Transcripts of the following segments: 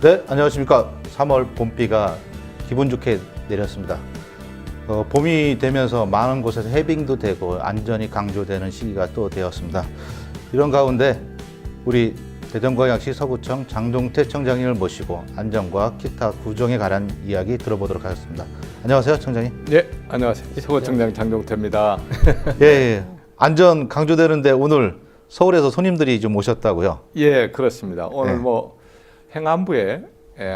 네, 안녕하십니까. 3월 봄비가 기분 좋게 내렸습니다. 봄이 되면서 많은 곳에서 해빙도 되고 안전이 강조되는 시기가 또 되었습니다. 이런 가운데 우리 대전광역시 서구청 장동태 청장님을 모시고 안전과 기타 구정에 관한 이야기 들어보도록 하겠습니다. 안녕하세요, 청장님. 네, 안녕하세요. 서구청장 장동태입니다. 예, 안전 강조되는데 오늘 서울에서 손님들이 좀 오셨다고요? 예, 그렇습니다. 오늘 네. 행안부의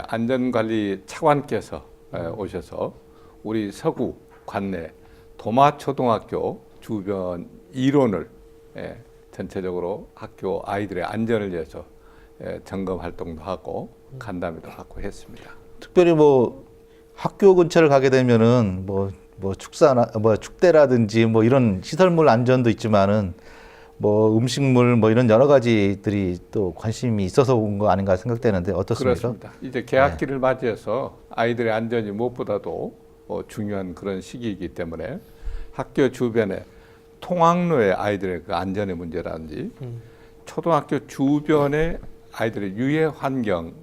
안전관리 차관께서 오셔서 우리 서구 관내 도마초등학교 주변 이론을 전체적으로 학교 아이들의 안전을 위해서 점검 활동도 하고 간담회도 하고 했습니다. 특별히 학교 근처를 가게 되면은 축사나 축대라든지 이런 시설물 안전도 있지만은 음식물 이런 여러 가지들이 또 관심이 있어서 온 거 아닌가 생각되는데 어떻습니까? 그렇습니다. 이제 개학기를 맞이해서 아이들의 안전이 무엇보다도 중요한 그런 시기이기 때문에 학교 주변에 통학로의 아이들의 그 안전의 문제라든지 초등학교 주변의 아이들의 유해 환경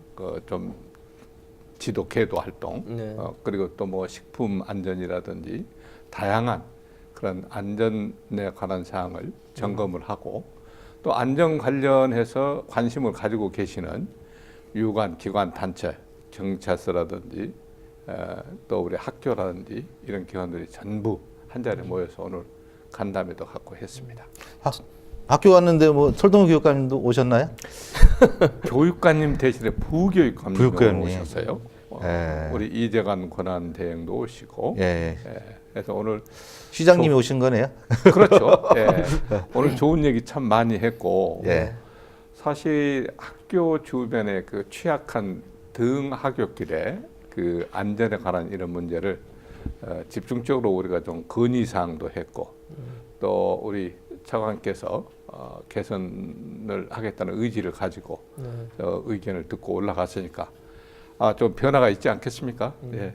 좀 지도 계도 활동 그리고 또 식품 안전이라든지 다양한 그런 안전에 관한 사항을 점검을 하고 또 안전 관련해서 관심을 가지고 계시는 유관, 기관, 단체, 경찰서라든지 또 우리 학교라든지 이런 기관들이 전부 한 자리에 모여서 오늘 간담회도 갖고 했습니다. 학교 갔는데 설동우 교육감님도 오셨나요? 교육관님 대신에 부교육감님 오셨어요. 우리 이재관 권한대행도 오시고 그래서 오늘 시장님이 오신 거네요. 그렇죠. 오늘 좋은 얘기 참 많이 했고 사실 학교 주변의 그 취약한 등하굣길에 그 안전에 관한 이런 문제를 집중적으로 우리가 좀 건의사항도 했고 또 우리 차관께서 개선을 하겠다는 의지를 가지고 의견을 듣고 올라갔으니까 좀 변화가 있지 않겠습니까?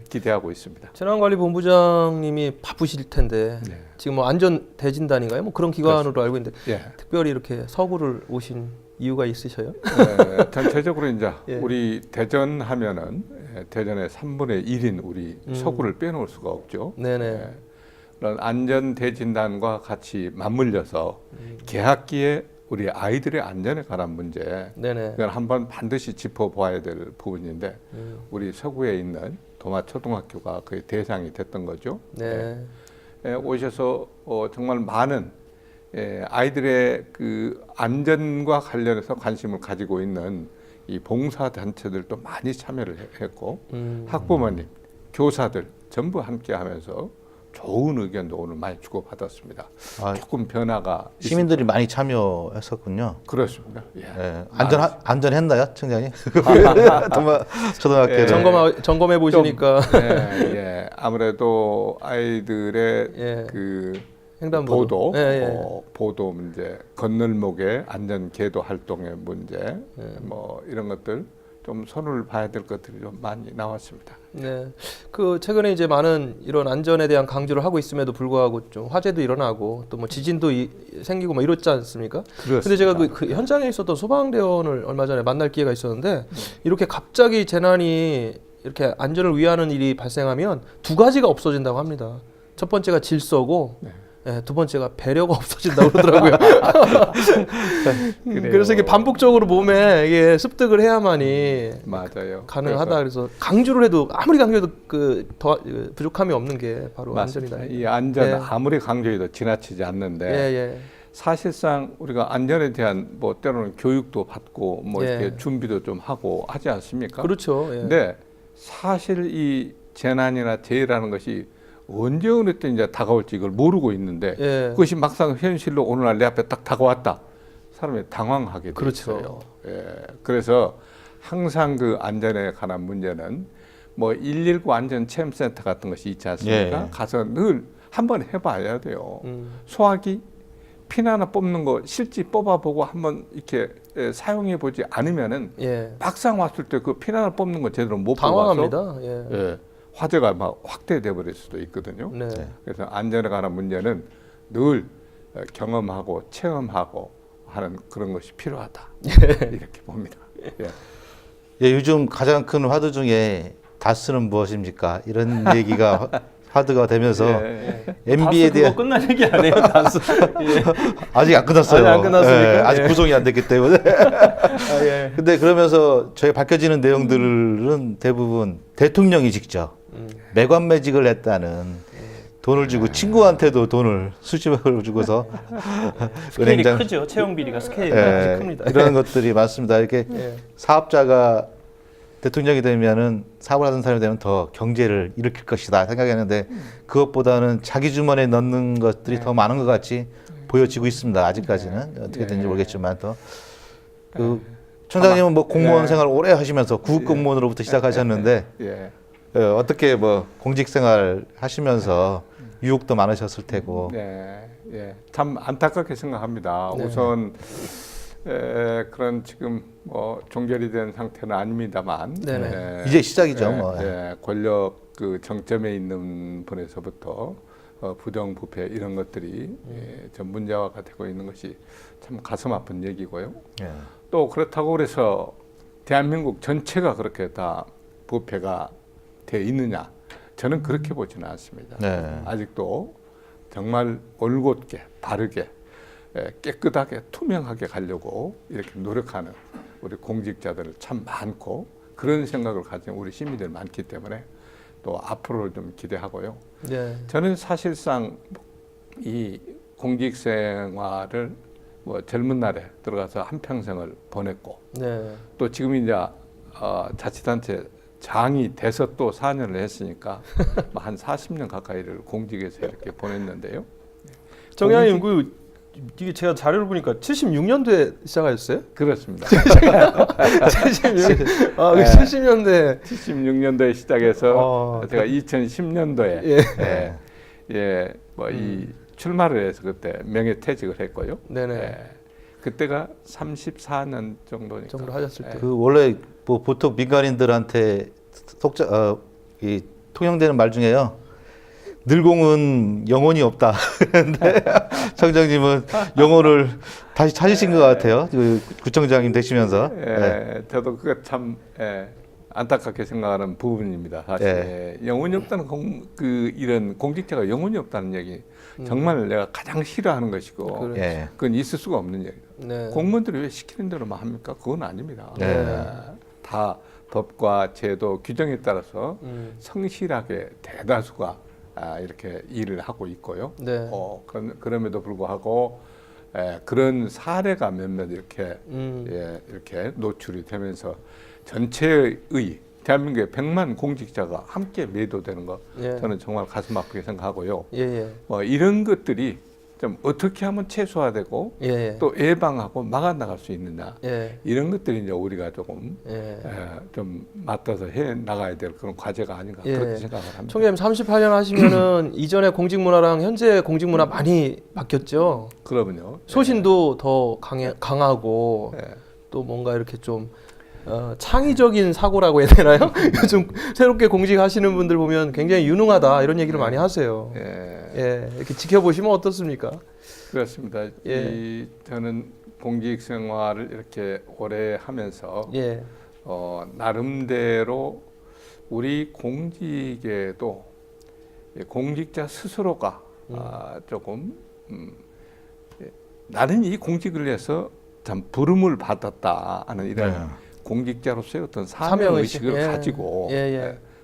기대하고 있습니다. 재난관리본부장님이 바쁘실 텐데 지금 안전 대진단인가요? 그런 기관으로 알고 있는데 특별히 이렇게 서구를 오신 이유가 있으셔요? 전체적으로 이제 우리 대전 하면은 대전의 3분의 1인 우리 서구를 빼놓을 수가 없죠. 그런 안전 대진단과 같이 맞물려서 개학기에 우리 아이들의 안전에 관한 문제 그건 한번 반드시 짚어봐야 될 부분인데 우리 서구에 있는 도마초등학교가 거의 대상이 됐던 거죠. 오셔서 정말 많은 아이들의 그 안전과 관련해서 관심을 가지고 있는 이 봉사단체들도 많이 참여를 했고 학부모님, 교사들 전부 함께하면서 좋은 의견도 오늘 많이 주고받았습니다. 조금 변화가 시민들이 많이 참여했었군요. 그렇습니다. 안전했나요, 청장님? 초등학교 점검해 보시니까 아무래도 아이들의 그 횡단보도 보도 문제, 건널목의 안전 계도 활동의 문제, 이런 것들 좀 손을 봐야 될 것들이 좀 많이 나왔습니다. 그 최근에 이제 많은 이런 안전에 대한 강조를 하고 있음에도 불구하고 좀 화재도 일어나고 또 지진도 생기고 이렇지 않습니까? 그런데 제가 그 현장에 있었던 소방대원을 얼마 전에 만날 기회가 있었는데 이렇게 갑자기 재난이 이렇게 안전을 위하는 일이 발생하면 두 가지가 없어진다고 합니다. 첫 번째가 질서고 두 번째가 배려가 없어진다고 그러더라고요. 그래서 이게 반복적으로 몸에 이게 습득을 해야만이 가능하다. 그래서 강조를 해도 아무리 강조해도 더 부족함이 없는 게 바로 안전이다. 이 안전 아무리 강조해도 지나치지 않는데 사실상 우리가 안전에 대한 때로는 교육도 받고 이렇게 준비도 좀 하고 하지 않습니까? 그렇죠. 근데 사실 이 재난이나 재해라는 것이 언제 어느 때 이제 다가올지 이걸 모르고 있는데 그것이 막상 현실로 오늘날 내 앞에 딱 다가왔다. 사람이 당황하게 돼 있어요. 그래서 항상 그 안전에 관한 문제는 119 안전체험센터 같은 것이 있지 않습니까? 가서 늘 한번 해봐야 돼요. 소화기 핀 하나 뽑는 거 실제 뽑아보고 한번 이렇게 사용해보지 않으면은 막상 왔을 때 그 핀 하나 뽑는 거 제대로 못 당황합니다. 화재가 확대돼 버릴 수도 있거든요. 그래서 안전에 관한 문제는 늘 경험하고 체험하고 하는 그런 것이 필요하다. 이렇게 봅니다. 예, 요즘 가장 큰 화두 중에 다스는 무엇입니까? 이런 얘기가 화두가 되면서 MB에 다스 대한 그거 끝난 얘기 아니에요? 다스. 예. 아직 안 끝났어요. 아직 안 끝났습니까? 예, 아직 예. 구성이 안 됐기 때문에. 아, 예. 근데 그러면서 저희 밝혀지는 내용들은 대부분 대통령이 직접 매관매직을 했다는 돈을 주고 친구한테도 돈을 수십억을 주고서 스케일이 크죠. 채용 비리가 스케일이 예, 큽니다. 이런 것들이 많습니다. 이렇게 예. 사업자가 대통령이 되면은 사업을 하던 사람이 되면 더 경제를 일으킬 것이다 생각했는데 그것보다는 자기 주머니에 넣는 것들이 더 많은 것 같이 보여지고 있습니다. 아직까지는 어떻게 되는지 모르겠지만 또 그 총장님은 뭐 공무원 생활 오래 하시면서 구급 공무원으로부터 시작하셨는데 예. 어떻게 뭐 공직 생활 하시면서 유혹도 많으셨을 테고 네, 예, 참 안타깝게 생각합니다. 네. 우선 그런 지금 뭐 종결이 된 상태는 아닙니다만 네네. 이제 시작이죠. 뭐. 권력 그 정점에 있는 분에서부터 부정부패 이런 것들이 좀 문제화가 되고 있는 것이 참 가슴 아픈 얘기고요. 예. 또 그렇다고 그래서 대한민국 전체가 그렇게 다 부패가 되어 있느냐? 저는 그렇게 보지는 않습니다. 네. 아직도 정말 올곧게 바르게 깨끗하게 투명하게 가려고 이렇게 노력하는 우리 공직자들 참 많고 그런 생각을 가진 우리 시민들 많기 때문에 또 앞으로를 좀 기대하고요. 네. 저는 사실상 이 공직 생활을 뭐 젊은 날에 들어가서 한 평생을 보냈고 네. 또 지금 이제 자치단체 장이 돼서 또 4년을 했으니까 한 40년 가까이를 공직에서 이렇게 보냈는데요. 정의원님 이게 제가 자료를 보니까 76년도에 시작하셨어요? 그렇습니다. 76. 아, 70년대. 76년도에 시작해서 제가 2010년도에 뭐 이 출마를 해서 그때 명예퇴직을 했고요. 네네. 그때가 34년 정도니까. 정도 하셨을 때. 그 원래 뭐 보통 민간인들한테 이 통용되는 말 중에요. 늘공은 영혼이 없다. 근데 청장님은 영혼을 다시 찾으신 것 같아요. 그 구청장님 되시면서. 저도 그거 참 안타깝게 생각하는 부분입니다. 사실 영혼이 없다는 이런 공직자가 영혼이 없다는 얘기 정말 내가 가장 싫어하는 것이고 그건 있을 수가 없는 얘기예요. 네. 공무원들이 왜 시키는 대로만 합니까? 그건 아닙니다. 네. 다 법과 제도 규정에 따라서 성실하게 대다수가 이렇게 일을 하고 있고요. 네. 그럼에도 불구하고 그런 사례가 몇몇 이렇게 이렇게 노출이 되면서 전체의 대한민국의 100만 공직자가 함께 매도되는 거 저는 정말 가슴 아프게 생각하고요. 뭐 이런 것들이 좀 어떻게 하면 최소화되고 또 예방하고 막아 나갈 수 있느냐 이런 것들이 이제 우리가 조금 좀 맡아서 해 나가야 될 그런 과제가 아닌가 그렇게 생각을 합니다. 총장님 38년 하시면은 이전에 공직 문화랑 현재 공직 문화 많이 바뀌었죠. 그러면요. 소신도 더 강하고 또 뭔가 이렇게 좀 창의적인 사고라고 해야 되나요? 요즘 새롭게 공직하시는 분들 보면 굉장히 유능하다 이런 얘기를 많이 하세요. 이렇게 지켜보시면 어떻습니까? 그렇습니다. 저는 공직 생활을 이렇게 오래 하면서 나름대로 우리 공직에도 공직자 스스로가 조금 나는 이 공직을 위해서 참 부름을 받았다 하는 이런 공직자로서의 어떤 사명의식을 가지고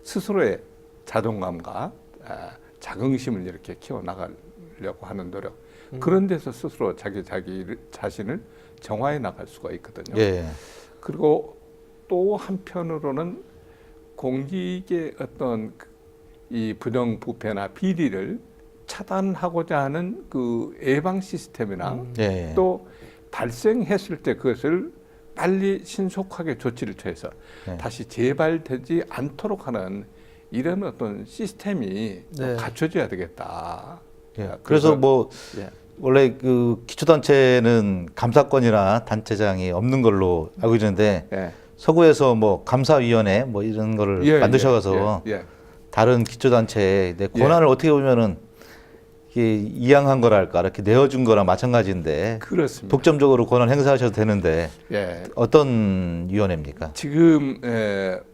스스로의 자존감과 자긍심을 이렇게 키워나가려고 하는 노력 그런 데서 스스로 자기 자신을 정화해 나갈 수가 있거든요. 그리고 또 한편으로는 공직의 어떤 이 부정부패나 비리를 차단하고자 하는 그 예방 시스템이나 또 발생했을 때 그것을 빨리 신속하게 조치를 취해서 다시 재발되지 않도록 하는 이런 어떤 시스템이 갖춰져야 되겠다. 그래서 뭐 원래 그 기초단체는 감사권이나 단체장이 없는 걸로 알고 있는데 서구에서 뭐 감사위원회 뭐 이런 거를 만드셔서 다른 기초단체의 권한을 어떻게 보면은 이게 이양한 거랄까 이렇게 내어준 거랑 마찬가지인데 그렇습니다. 독점적으로 권한 행사하셔도 되는데 예. 어떤 위원회입니까? 지금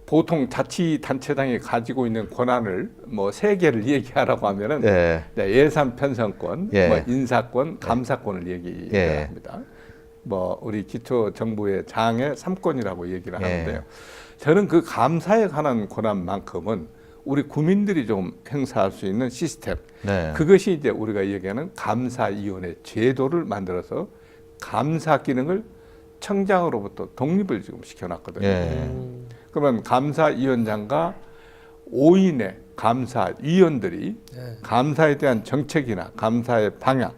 보통 자치단체장이 가지고 있는 권한을 뭐 세 개를 얘기하라고 하면은 네. 예산 편성권, 예. 뭐 인사권, 감사권을 얘기합니다. 뭐 우리 기초정부의 장의 3권이라고 얘기를 하는데요. 저는 그 감사에 관한 권한만큼은 우리 국민들이 좀 행사할 수 있는 시스템, 네. 그것이 이제 우리가 얘기하는 감사위원회 제도를 만들어서 감사 기능을 청장으로부터 독립을 지금 시켜놨거든요. 예. 그러면 감사위원장과 5인의 감사위원들이 감사에 대한 정책이나 감사의 방향,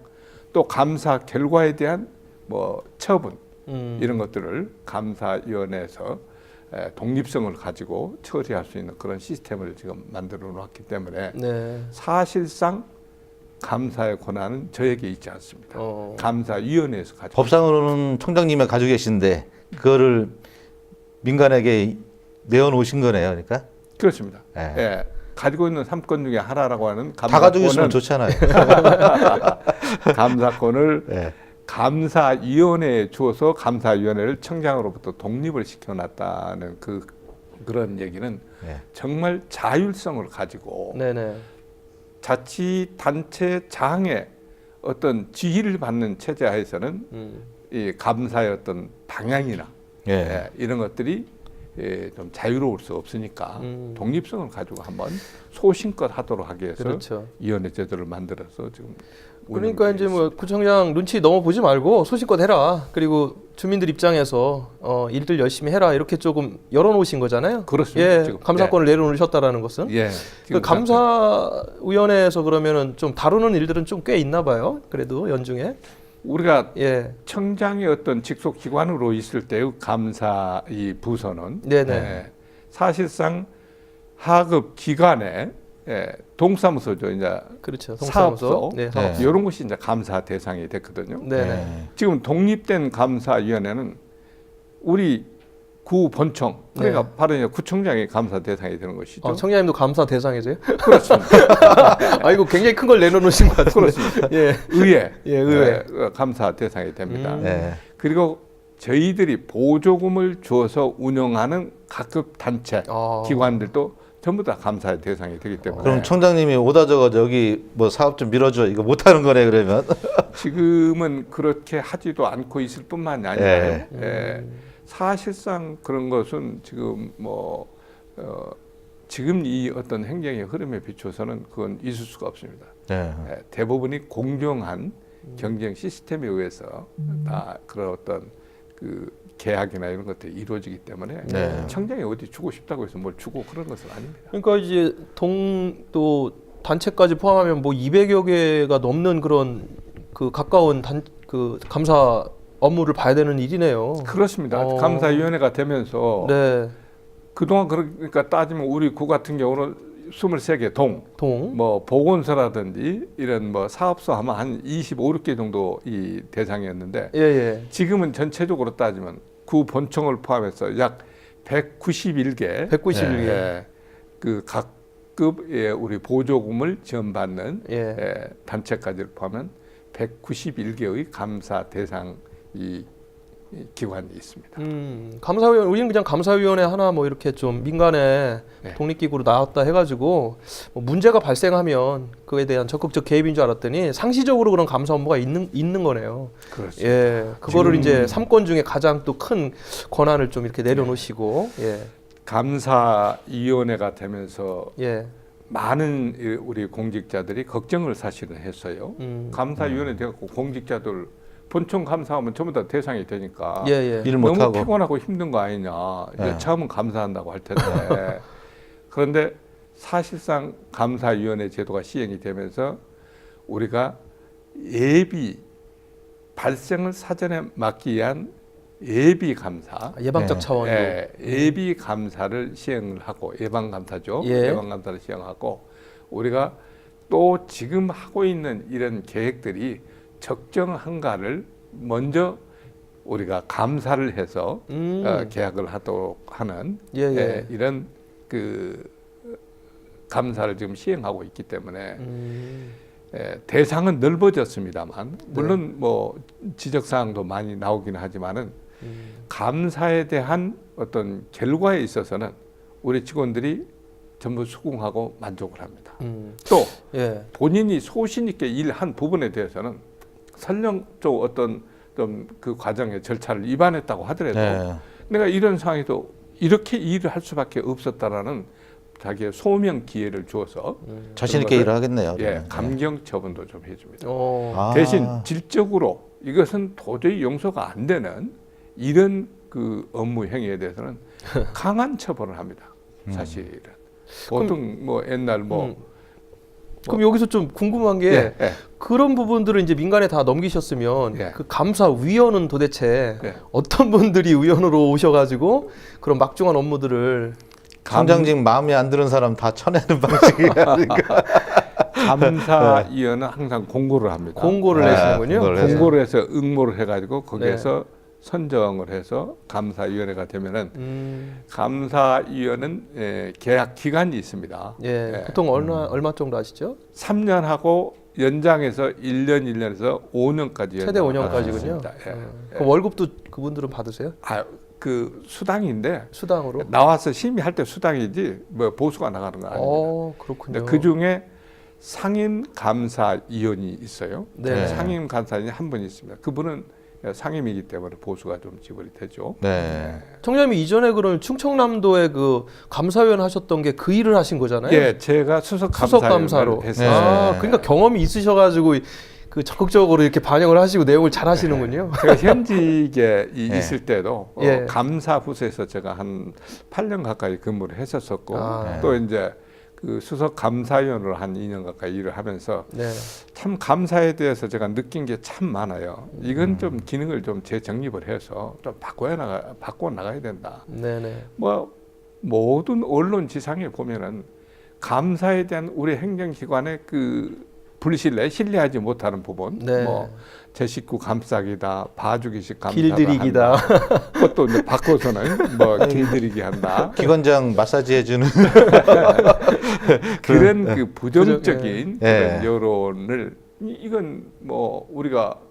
또 감사 결과에 대한 뭐 처분 이런 것들을 감사위원회에서 독립성을 가지고 처리할 수 있는 그런 시스템을 지금 만들어 놓았기 때문에 네. 사실상 감사의 권한은 저에게 있지 않습니다. 감사위원회에서 가지고 법상으로는 총장님이 가지고 계신데 그거를 민간에게 내어놓으신 거네요, 그러니까? 그렇습니다. 예. 예. 가지고 있는 3건 중에 하나라고 하는 다 가지고 있으면 감사권은 좋잖아요. 감사권을 예. 감사위원회에 주어서 감사위원회를 청장으로부터 독립을 시켜놨다는 그런 얘기는 예. 정말 자율성을 가지고 네네. 자치단체장의 어떤 지휘를 받는 체제 하에서는 이 감사의 어떤 방향이나 예. 이런 것들이 좀 자유로울 수 없으니까 독립성을 가지고 한번 소신껏 하도록 하기 위해서 그렇죠. 위원회 제도를 만들어서 지금 그러니까 이제 뭐 구청장 눈치 너무 보지 말고 소신껏 해라. 그리고 주민들 입장에서 일들 열심히 해라. 이렇게 조금 열어놓으신 거잖아요. 그렇습니다. 예, 지금. 감사권을 내려놓으셨다라는 것은. 예. 그 감사위원회에서 그러면은 좀 다루는 일들은 좀 꽤 있나 봐요. 그래도 연중에. 우리가 예. 청장의 어떤 직속 기관으로 있을 때의 감사 이 부서는 네네. 사실상 하급 기관의 동사무소죠. 이제 그렇죠. 사업소, 동사무소. 네, 사업소. 이런 것이 이제 감사 대상이 됐거든요. 네네. 예. 지금 독립된 감사위원회는 우리 구 본청, 그러니까 네. 바로 이제 구청장이 감사 대상이 되는 것이죠. 청장님도 감사 대상이세요? 그렇습니다. 아 이거 굉장히 큰 걸 내려놓으신 것 같은데. 그렇습니다. 예. 의회, 예, 의회. 감사 대상이 됩니다. 예. 그리고 저희들이 보조금을 주어서 운영하는 각급 단체, 기관들도 전부 다 감사의 대상이 되기 때문에 그럼 총장님이 오다 저거 여기 뭐 사업 좀 밀어줘 이거 못하는 거네 그러면. 지금은 그렇게 하지도 않고 있을 뿐만이 아니라 사실상 그런 것은 지금 뭐 지금 이 어떤 행정의 흐름에 비춰서는 그건 있을 수가 없습니다. 예. 대부분이 공정한 경쟁 시스템에 의해서 다 그런 어떤 그 계약이나 이런 것들이 이루어지기 때문에 네. 청장이 어디 주고 싶다고 해서 뭘 주고 그런 것은 아닙니다. 그러니까 이제 또 단체까지 포함하면 뭐 200여 개가 넘는 그런 그 가까운 그 감사 업무를 봐야 되는 일이네요. 그렇습니다. 감사위원회가 되면서 네. 그동안 그러니까 따지면 우리 구 같은 경우는 23개 뭐 보건소라든지 이런 뭐 사업소 하면 한 25, 6개 정도 이 대상이었는데 예. 지금은 전체적으로 따지면 구 본청을 포함해서 약 191개 191개. 그 각급의 우리 보조금을 지원받는 단체까지를 포함하면 191개의 감사 대상 이 기관이 있습니다. 감사위원 우리는 그냥 감사위원회 하나 뭐 이렇게 좀 민간의 독립기구로 나왔다 해가지고 뭐 문제가 발생하면 그에 대한 적극적 개입인 줄 알았더니 상시적으로 그런 감사 업무가 있는 거네요. 그렇습니다. 예, 그거를 이제 3권 중에 가장 또 큰 권한을 좀 이렇게 내려놓으시고 감사위원회가 되면서 예. 많은 우리 공직자들이 걱정을 사실은 했어요. 감사위원회 돼갖고 공직자들 본청 감사하면 전부 다 대상이 되니까 일 너무 못하고. 피곤하고 힘든 거 아니냐. 처음은 감사한다고 할 텐데. 그런데 사실상 감사위원회 제도가 시행이 되면서 우리가 예비 발생을 사전에 막기 위한 예비 감사, 예방적 차원으로 예비 감사를 시행을 하고 예방 감사죠. 예방 감사를 시행하고 우리가 또 지금 하고 있는 이런 계획들이 적정한가를 먼저 우리가 감사를 해서 계약을 하도록 하는 이런 그 감사를 지금 시행하고 있기 때문에 대상은 넓어졌습니다만 물론 뭐 지적 사항도 많이 나오긴 하지만은 감사에 대한 어떤 결과에 있어서는 우리 직원들이 전부 수긍하고 만족을 합니다. 또 예. 본인이 소신 있게 일한 부분에 대해서는 설령 좀 어떤 좀 그 과정의 절차를 위반했다고 하더라도 네. 내가 이런 상황에도 이렇게 일을 할 수밖에 없었다라는 자기의 소명 기회를 주어서 자신 있게 일을 하겠네요. 예, 그러면. 감경 처분도 좀 해줍니다. 어. 대신 질적으로 이것은 도저히 용서가 안 되는 이런 그 업무 행위에 대해서는 강한 처벌을 합니다. 사실은 보통 뭐 옛날 뭐 그럼 여기서 좀 궁금한 게 예, 예. 그런 부분들을 이제 민간에 다 넘기셨으면 예. 그 감사위원은 도대체 예. 어떤 분들이 위원으로 오셔가지고 그런 막중한 업무들을 총장직 마음에 안 드는 사람 다 쳐내는 방식이니까. 감사위원은 항상 공고를 합니다. 공고를 네, 내시는군요. 공고를 해서. 공고를 해서 응모를 해가지고 거기에서 선정을 해서 감사위원회가 되면은 감사위원은 계약 기간이 있습니다. 예, 보통 얼마 정도 하시죠? 3년 하고 연장해서 1년에서 5년까지 최대 5년까지군요. 그럼 월급도 그분들은 받으세요? 그 수당인데 수당으로? 나와서 심의할 때 수당이지 뭐 보수가 나가는 거 아닙니다. 그렇군요. 그 중에 상임 감사위원이 있어요. 네. 상임 감사위원이 한 분 있습니다. 그분은 상임이기 때문에 보수가 좀 지불이 되죠. 네. 청장님이 이전에 그럼 충청남도에 그 감사위원 하셨던 게 그 일을 하신 거잖아요. 예, 제가 수석 감사로 했어요. 네. 그러니까 경험이 있으셔가지고 그 적극적으로 이렇게 반영을 하시고 내용을 잘 하시는군요. 제가 현직에 있을 때도 예. 감사 부서에서 제가 한 8년 가까이 근무를 했었었고 아. 또 이제 그 수석 감사위원으로 한 2년 가까이 일을 하면서 네. 참 감사에 대해서 제가 느낀 게 참 많아요. 이건 좀 기능을 좀 재정립을 해서 좀 바꿔 나가야 된다. 네네. 뭐 모든 언론 지상에 보면은 감사에 대한 우리 행정기관의 그 불신뢰, 신뢰하지 못하는 부분, 네. 뭐 제 식구 감싸기다, 봐주기식 감사다, 길들이기다. 그것도 이제 바꿔서는 뭐 길들이기 한다. 기관장 마사지 해주는 그런 그 부정적인 예. 그런 여론을 이건 뭐 우리가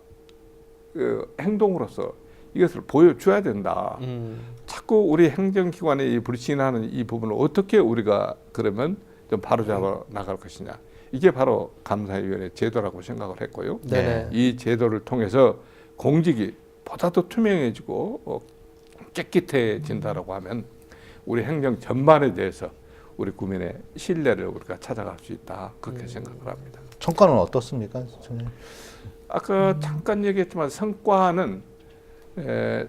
그 행동으로서 이것을 보여줘야 된다. 자꾸 우리 행정기관의 이 불신하는 이 부분을 어떻게 우리가 그러면 좀 바로잡아 나갈 것이냐. 이게 바로 감사위원회 제도라고 생각을 했고요. 네네. 이 제도를 통해서 공직이 보다 더 투명해지고 깨끗해진다라고 하면 우리 행정 전반에 대해서 우리 국민의 신뢰를 우리가 찾아갈 수 있다. 그렇게 생각을 합니다. 성과는 어떻습니까? 총장님? 아까 잠깐 얘기했지만 성과는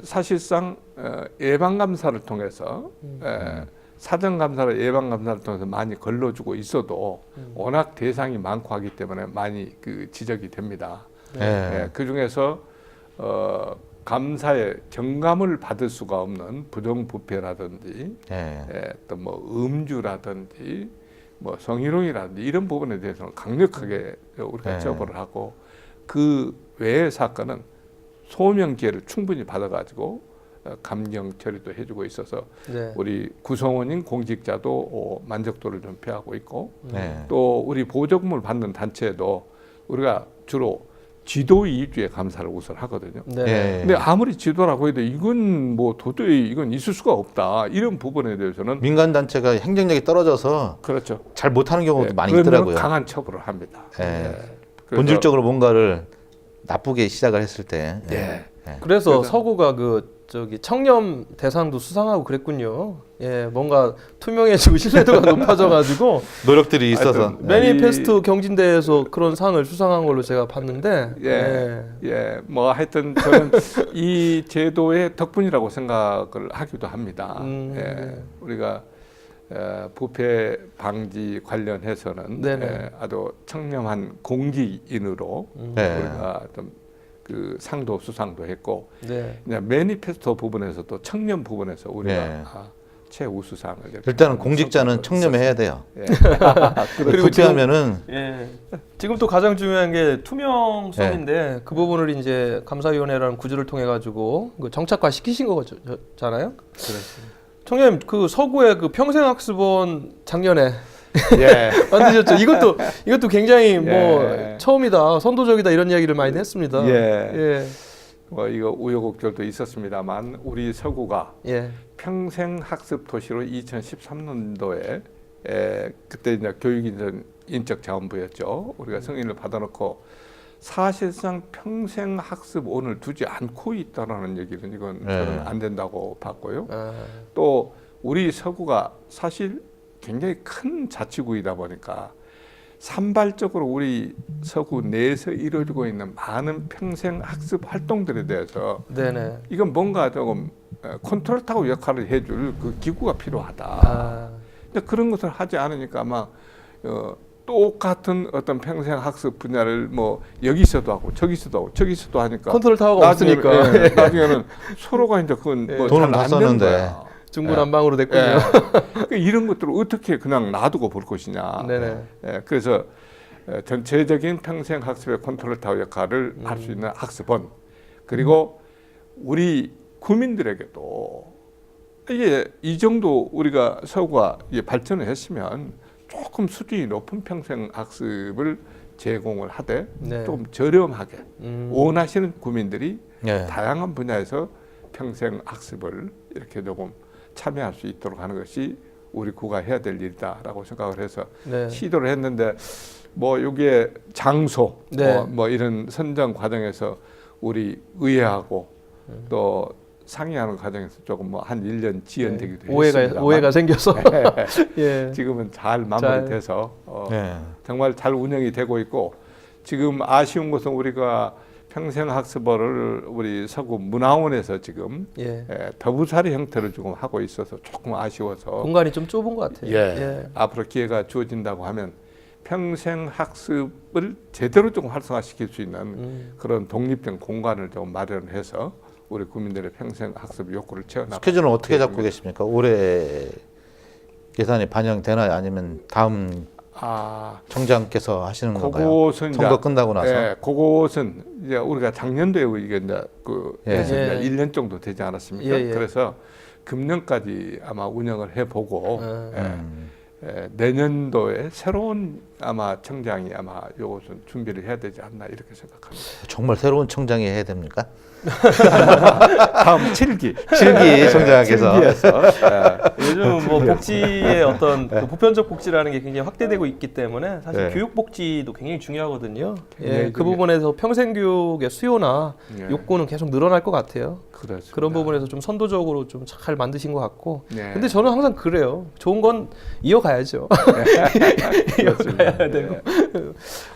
사실상 예방감사를 통해서 사전감사를 예방감사를 통해서 많이 걸러주고 있어도 워낙 대상이 많고 하기 때문에 많이 그 지적이 됩니다. 네. 그 중에서 감사에 정감을 받을 수가 없는 부정부패라든지 또 뭐 음주라든지 뭐 성희롱이라든지 이런 부분에 대해서는 강력하게 우리가 처벌을 하고 그 외의 사건은 소명 기회를 충분히 받아가지고 감경 처리도 해주고 있어서 네. 우리 구성원인 공직자도 만족도를 좀 표하고 있고 네. 또 우리 보조금을 받는 단체도 우리가 주로 지도 위주의 감사를 우선 하거든요. 네. 예. 근데 아무리 지도라고 해도 이건 뭐 도저히 이건 있을 수가 없다. 이런 부분에 대해서는 민간 단체가 행정력이 떨어져서 그렇죠. 잘 못하는 경우도 많이 그러면 있더라고요. 강한 처벌을 합니다. 그래서 본질적으로 뭔가를 나쁘게 시작을 했을 때. 그래서 서구가 그 청렴 대상도 수상하고 그랬군요. 예, 뭔가 투명해지고 신뢰도가 높아져가지고 노력들이 있어서. 하여튼, 매니페스토 경진대회에서 그런 상을 수상한 걸로 제가 봤는데. 뭐 하여튼 저는 이 제도의 덕분이라고 생각을 하기도 합니다. 우리가 부패 방지 관련해서는 아주 청렴한 공직인으로 우리가 좀 그 상도 수상도 했고 매니페스토 부분에서도 청렴 부분에서 우리가 최우수상을 일단은 공직자는 청렴해야 돼요. 그리고 부패하면은 지금 또 가장 중요한 게 투명성인데 그 부분을 이제 감사위원회라는 구조를 통해 가지고 정착화 시키신 거잖아요. 그렇습니다. 총장님 그 서구의 그 평생학습원 작년에 예. 만드셨죠. 이것도 굉장히 뭐 예. 처음이다, 선도적이다 이런 이야기를 많이 했습니다. 예. 뭐 이거 우여곡절도 있었습니다만 우리 서구가 예. 평생 학습 도시로 2013년도에 그때 이제 교육인적 자원부였죠. 우리가 승인을 받아놓고 사실상 평생 학습원을 두지 않고 있다라는 얘기는 이건 저는 안 된다고 봤고요. 또 우리 서구가 사실 굉장히 큰 자치구이다 보니까 산발적으로 우리 서구 내에서 이루어지고 있는 많은 평생 학습 활동들에 대해서 네네. 이건 뭔가 조금 컨트롤 타워 역할을 해줄 그 기구가 필요하다. 근데 그런 것을 하지 않으니까 아마 똑같은 어떤 평생 학습 분야를 뭐 여기서도 하고 저기서도 하니까 컨트롤 타워가 없으니까 나중에는 서로가 이제 그건 뭐 돈은 잘 다 안 되는 썼는데. 거야. 중구난방으로 됐군요. 그러니까 이런 것들을 어떻게 그냥 놔두고 볼 것이냐. 네네. 그래서 전체적인 평생 학습의 컨트롤 타워 역할을 할 수 있는 학습원, 그리고 우리 국민들에게도 이게 이 정도 우리가 서구가 발전을 했으면 조금 수준이 높은 평생 학습을 제공을 하되 네. 좀 저렴하게 원하시는 국민들이 예. 다양한 분야에서 평생 학습을 이렇게 조금 참여할 수 있도록 하는 것이 우리 구가 해야 될 일이다라고 생각을 해서 네. 시도를 했는데 뭐 여기에 장소 네. 뭐 이런 선정 과정에서 우리 의회하고 또 상의하는 과정에서 조금 뭐 한 1년 지연되기도 했습니다만 오해가 생겨서 예. 지금은 잘 마무리돼서 예. 정말 잘 운영이 되고 있고, 지금 아쉬운 것은 우리가 평생학습원을 우리 서구 문화원에서 지금 예. 더부살이 형태를 지금 하고 있어서 조금 아쉬워서 공간이 좀 좁은 것 같아요. 예. 앞으로 기회가 주어진다고 하면 평생학습을 제대로 좀 활성화시킬 수 있는 그런 독립된 공간을 좀 마련해서 우리 국민들의 평생학습 욕구를 채워나가. 스케줄은 어떻게 잡고 계십니까? 올해 예산이 반영되나요? 아니면 다음 청장께서 하시는 건가요? 그것은 선거 끝나고 나서? 예, 그것은 이제 우리가 작년도에 이게 이제 해서 예. 이제 1년 정도 되지 않았습니까? 예. 그래서 금년까지 아마 운영을 해보고 내년도에 새로운 아마 청장이 아마 이것은 준비를 해야 되지 않나 이렇게 생각합니다. 정말 새로운 청장이 해야 됩니까? 다음 7기 청장께서. 요즘 뭐 복지의 어떤 그 보편적 복지라는 게 굉장히 확대되고 있기 때문에 사실 네. 교육 복지도 굉장히 중요하거든요. 예, 그 부분에서 평생교육의 수요나 예. 욕구는 계속 늘어날 것 같아요. 그렇습니다. 그런 부분에서 좀 선도적으로 좀 잘 만드신 것 같고. 네. 근데 저는 항상 그래요. 좋은 건 이어가야죠. 이어가야 되고.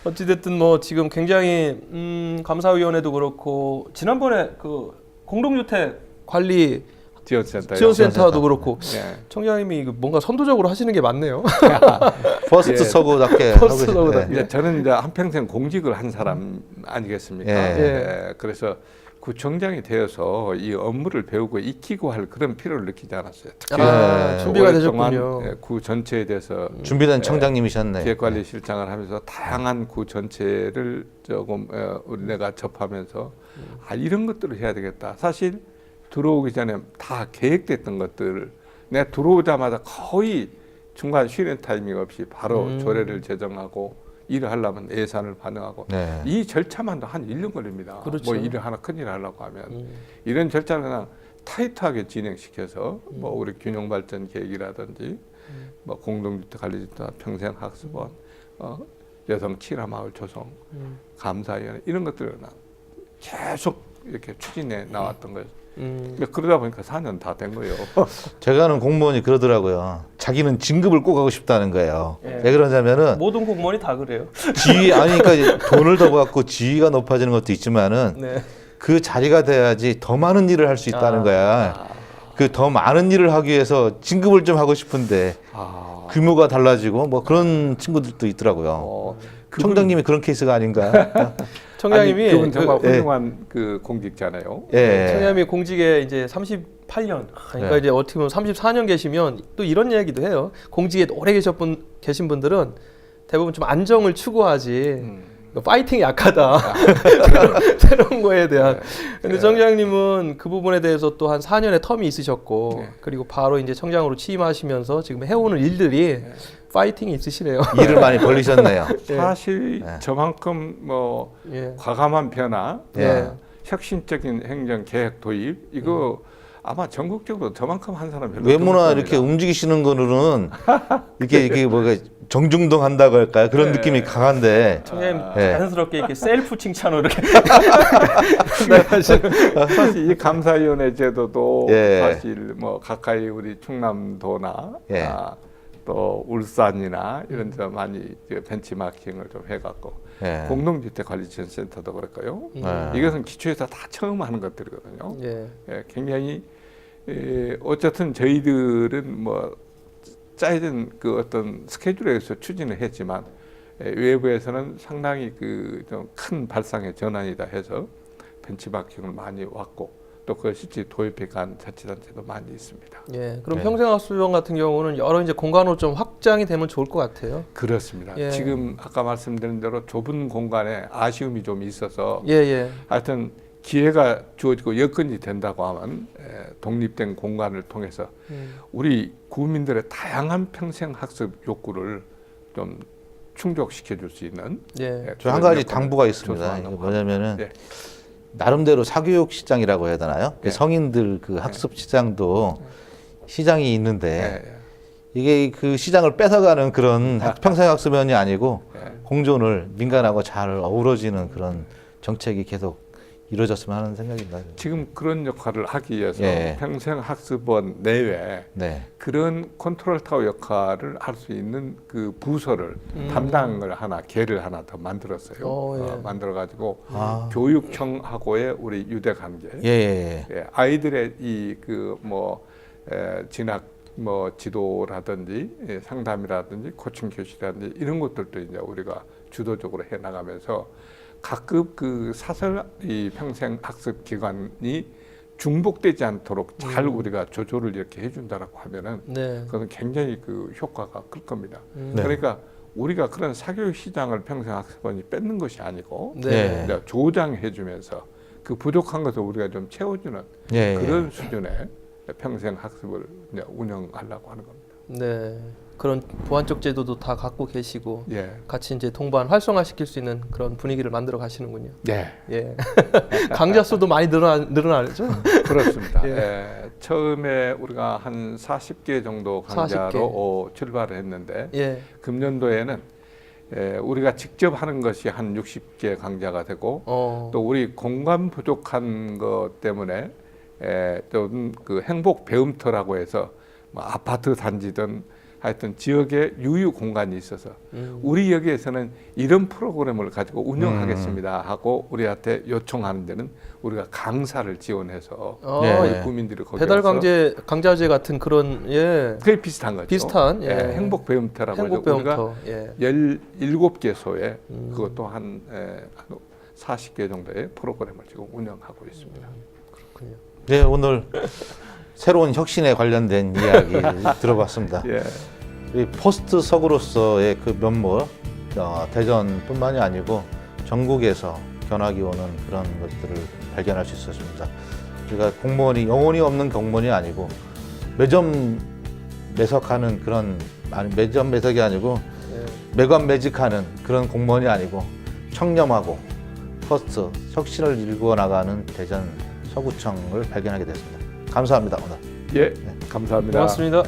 어찌됐든 뭐 지금 굉장히 감사위원회도 그렇고 지난번에 그 공동주택 관리 지원센터요. 지원센터도 그렇고 예. 청장님이 뭔가 선도적으로 하시는 게 많네요. 퍼스트 예. 서구답게 퍼스트 하고 서구답게. 계시네. 이제 저는 이제 한평생 공직을 한 사람 아니겠습니까? 예. 그래서 구청장이 되어서 이 업무를 배우고 익히고 할 그런 필요를 느끼지 않았어요. 특히 준비가 오랫동안, 되셨군요. 구 전체에 대해서 준비된 청장님이셨네. 기획관리실장을 하면서 다양한 구 전체를 조금 내가 접하면서 이런 것들을 해야 되겠다. 사실 들어오기 전에 다 계획됐던 것들을 내가 들어오자마자 거의 중간 쉬는 타이밍 없이 바로 조례를 제정하고 일을 하려면 예산을 반영하고 네. 이 절차만도 한 1년 걸립니다. 그렇죠. 뭐 일을 하나 큰일 하려고 하면 이런 절차를 그냥 타이트하게 진행시켜서 뭐 우리 균형발전 계획이라든지 뭐 공동주택 관리지도 평생학습원 여성 친화마을 조성 감사위원회 이런 것들을 계속 이렇게 추진해 나왔던 거예요. 그러다 보니까 4년 다 된 거예요. 제가 아는 공무원이 그러더라고요. 자기는 진급을 꼭 하고 싶다는 거예요. 예. 왜 그러냐면은 모든 공무원이 다 그래요. 지위 그러니까 돈을 더 받고 지위가 높아지는 것도 있지만은 네. 그 자리가 돼야지 더 많은 일을 할 수 있다는 거야. 그 더 많은 일을 하기 위해서 진급을 좀 하고 싶은데 규모가 달라지고 뭐 그런 친구들도 있더라고요. 청장님이 그런 케이스가 아닌가? 청장님이 그분 정말 그- 훌륭한 그 공직자네요. 예. 청장님이 공직에 이제 38년, 그러니까 네. 이제 어떻게 보면 34년 계시면 또 이런 이야기도 해요. 공직에 오래 계신 분들은 대부분 좀 안정을 추구하지. 파이팅이 약하다. 새로운 거에 대한. 근데 청장님은 그 부분에 대해서 또 한 4년의 텀이 있으셨고, 그리고 바로 이제 청장으로 취임하시면서 지금 해오는 일들이 파이팅이 있으시네요. 일을 많이 벌리셨네요. 사실 예. 저만큼 뭐 예. 과감한 변화, 예. 혁신적인 행정 계획 도입 이거 아마 전국적으로 저만큼 한 사람 별로 외모나 없을 이렇게 겁니다. 움직이시는 거는 이게 뭐가 정중동 한다고 할까요? 그런 네. 느낌이 강한데. 청장님 예. 자연스럽게 이렇게 셀프 칭찬으로 이렇게 사실 이 감사위원회 제도도 예. 사실 뭐 가까이 우리 충남도나 예. 또 울산이나 이런 데 많이 이제 벤치마킹을 좀 해갖고 예. 공동주택관리지원센터도 그럴까요? 예. 이것은 기초에서 다 처음 하는 것들이거든요. 예. 예, 굉장히 어쨌든 저희들은 뭐 짜여진 그 어떤 스케줄에 의해서 추진을 했지만 외부에서는 상당히 그 좀 큰 발상의 전환이다 해서 벤치마킹을 많이 왔고 또 그걸 실제 도입해 간 자치단체도 많이 있습니다. 예. 그럼 네. 평생학습원 같은 경우는 여러 이제 공간으로 좀 확장이 되면 좋을 것 같아요. 그렇습니다. 예. 지금 아까 말씀드린 대로 좁은 공간에 아쉬움이 좀 있어서 예, 예. 하여튼 기회가 주어지고 여건이 된다고 하면 독립된 공간을 통해서 우리 국민들의 다양한 평생 학습 욕구를 좀 충족시켜 줄 수 있는 예. 저 한 가지 당부가 있습니다. 이게 뭐냐면은 예. 나름대로 사교육 시장이라고 해야 되나요? 예. 성인들 그 학습 시장도 시장이 있는데 예, 예. 이게 그 시장을 뺏어가는 그런 평생학습원이 아니고 예. 공존을 민간하고 잘 어우러지는 그런 정책이 계속 이루어졌으면 하는 생각입니다. 지금 그런 역할을 하기 위해서 예. 평생학습원 내외 네. 그런 컨트롤 타워 역할을 할 수 있는 그 부서를 담당을 하나 개를 하나 더 만들었어요. 예. 만들어 가지고 아. 교육청하고의 우리 유대 관계, 예, 예, 예, 아이들의 이 그 뭐 진학 뭐 지도라든지 상담이라든지 코칭 교실이라든지 이런 것들도 이제 우리가 주도적으로 해 나가면서 각급 그 사설 이 평생 학습 기관이 중복되지 않도록 잘 우리가 조절을 이렇게 해준다라고 하면은 네. 그건 굉장히 그 효과가 클 겁니다. 네. 그러니까 우리가 그런 사교육 시장을 평생 학습원이 뺏는 것이 아니고 네. 이제 조장해주면서 그 부족한 것을 우리가 좀 채워주는 예, 예. 그런 수준의 평생 학습을 이제 운영하려고 하는 겁니다. 네. 그런 보완적 제도도 다 갖고 계시고 예, 같이 이제 동반 활성화시킬 수 있는 그런 분위기를 만들어 가시는군요. 예, 예. 강좌 수도 많이 늘어나죠? 그렇습니다. 예. 예, 처음에 우리가 한 40개 정도 강좌로 출발을 했는데 예. 금년도에는 우리가 직접 하는 것이 한 60개 강좌가 되고 또 우리 공간 부족한 것 때문에 좀 그 행복 배움터라고 해서 뭐 아파트 단지든 하여튼 지역에 유유 공간이 있어서 우리 여기에서는 이런 프로그램을 가지고 운영하겠습니다 하고 우리한테 요청하는 데는 우리가 강사를 지원해서 예. 우리 국민들이 거기 배달 와서 강좌제 같은 그런 예. 그게 비슷한 거죠. 비슷한, 예. 행복 배움터라고 행복 해서 우리가 배움터. 예. 17개소에 그것도 한 40개 정도의 프로그램을 지금 운영하고 있습니다. 그렇군요. 네, 오늘 새로운 혁신에 관련된 이야기 들어봤습니다. 예. 이 포스트 석으로서의 그 면모, 대전뿐만이 아니고 전국에서 견학이 오는 그런 것들을 발견할 수 있었습니다. 우리가 공무원이 영혼이 없는 공무원이 아니고 매점 매석하는 그런, 아니 매점 매석이 아니고 매관 매직하는 그런 공무원이 아니고 청렴하고 포스트 혁신을 일구어 나가는 대전 서구청을 발견하게 됐습니다. 감사합니다, 오늘. 예, 감사합니다. 고맙습니다.